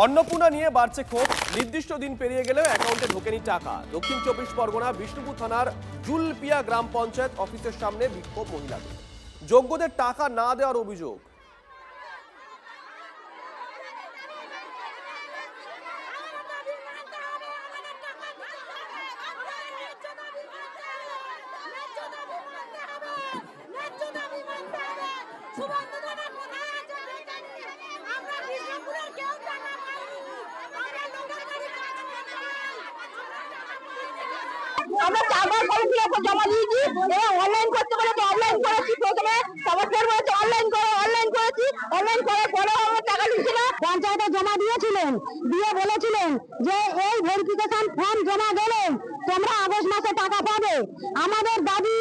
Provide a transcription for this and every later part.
অন্নপূর্ণা নিয়ে বাড়ছে ক্ষোভ। নির্দিষ্ট দিন পেরিয়ে গেলেও অ্যাকাউন্টে ঢোকেনি টাকা। দক্ষিণ 24 পরগনা বিষ্ণুপুর থানার জুলপিয়া গ্রাম পঞ্চায়েত অফিসের সামনে বিক্ষোভ মহিলাদের। যোগ্যদের টাকা না দেওয়ার অভিযোগ। আমরা চারবার ফর্ম ফিল আপ জমা দিয়েছি এবং অনলাইন করতে বলে তো অনলাইন করেছি। প্রথমে তারপর ফের বলেছে অনলাইন করো, অনলাইন করেছি। অনলাইন করার পরেও আমরা টাকা দিচ্ছি না। পঞ্চায়েতে জমা দিয়েছিলেন, দিয়ে বলেছিলেন যে এই ভেরিফিকেশন ফর্ম জমা গেলে তোমরা আগস্ট মাসে টাকা পাবে। আমাদের দাবি,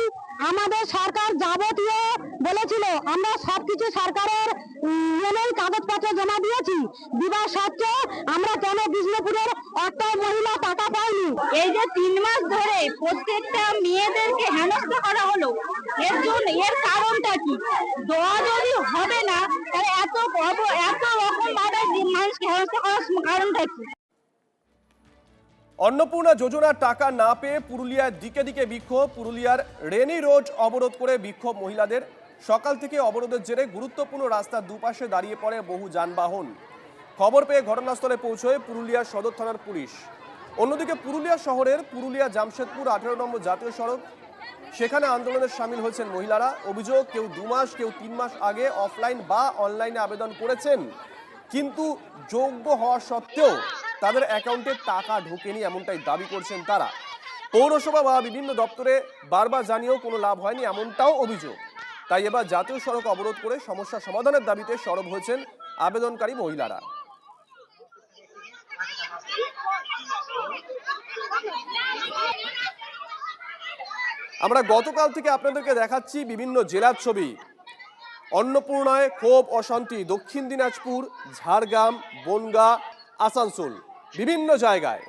আমাদের সরকার যাবতীয় বলেছিল, আমরা সবকিছু সরকারের মেনেই কাগজপত্র জমা দিয়েছি। দিবার সত্ত্বেও আমরা কেন বিষ্ণুপুরের একটাই মহিলা টাকা পাইনি? এই যে 3 মাস ধরে প্রত্যেকটা মেয়েদেরকে হেনস্থা করা হলো, এর জন্য এর কারণটা কি? দেওয়া যদি হবে না তাহলে এত রকম ভাবে মানুষকে হেনস্থা করার কারণটা কি? অন্নপূর্ণা যোজনার টাকা না পেয়ে পুরুলিয়ার দিকে দিকে বিক্ষোভ। পুরুলিয়ার রেনি রোড অবরোধ করে বিক্ষোভ মহিলাদের। সকাল থেকে অবরোধের জেরে গুরুত্বপূর্ণ রাস্তার দুপাশে দাঁড়িয়ে পড়ে বহু যানবাহন। খবর পেয়ে ঘটনাস্থলে পৌঁছয় পুরুলিয়া সদর থানার পুলিশ। অন্যদিকে পুরুলিয়া শহরের পুরুলিয়া জামশেদপুর 18 নম্বর জাতীয় সড়ক, সেখানে আন্দোলনের সামিল হয়েছেন মহিলারা। অভিযোগ, কেউ 2 মাস, কেউ 3 মাস আগে অফলাইন বা অনলাইনে আবেদন করেছেন, কিন্তু যোগ্য হওয়া সত্ত্বেও তাদের অ্যাকাউন্টে টাকা ঢোকেনি, এমনটাই দাবি করছেন তারা। পৌরসভা বা বিভিন্ন দপ্তরে বারবার জানিয়েও কোনো লাভ হয়নি, এমনটাও অভিযোগ। তাই এবার জাতীয় সড়ক অবরোধ করে সমস্যা সমাধানের দাবিতে সরব হয়েছেন আবেদনকারী মহিলারা। আমরা গতকাল থেকে আপনাদেরকে দেখাচ্ছি বিভিন্ন জেলার ছবি। অন্নপূর্ণায় ক্ষোভ, অশান্তি দক্ষিণ দিনাজপুর, ঝাড়গ্রাম, বনগাঁ, আসানসোল, বিভিন্ন জায়গায়।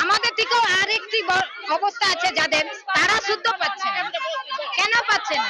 আমাদের থেকেও আরেকটি অবস্থা আছে যাদের, তারা শুদ্ধ পাচ্ছে না। কেন পাচ্ছে না?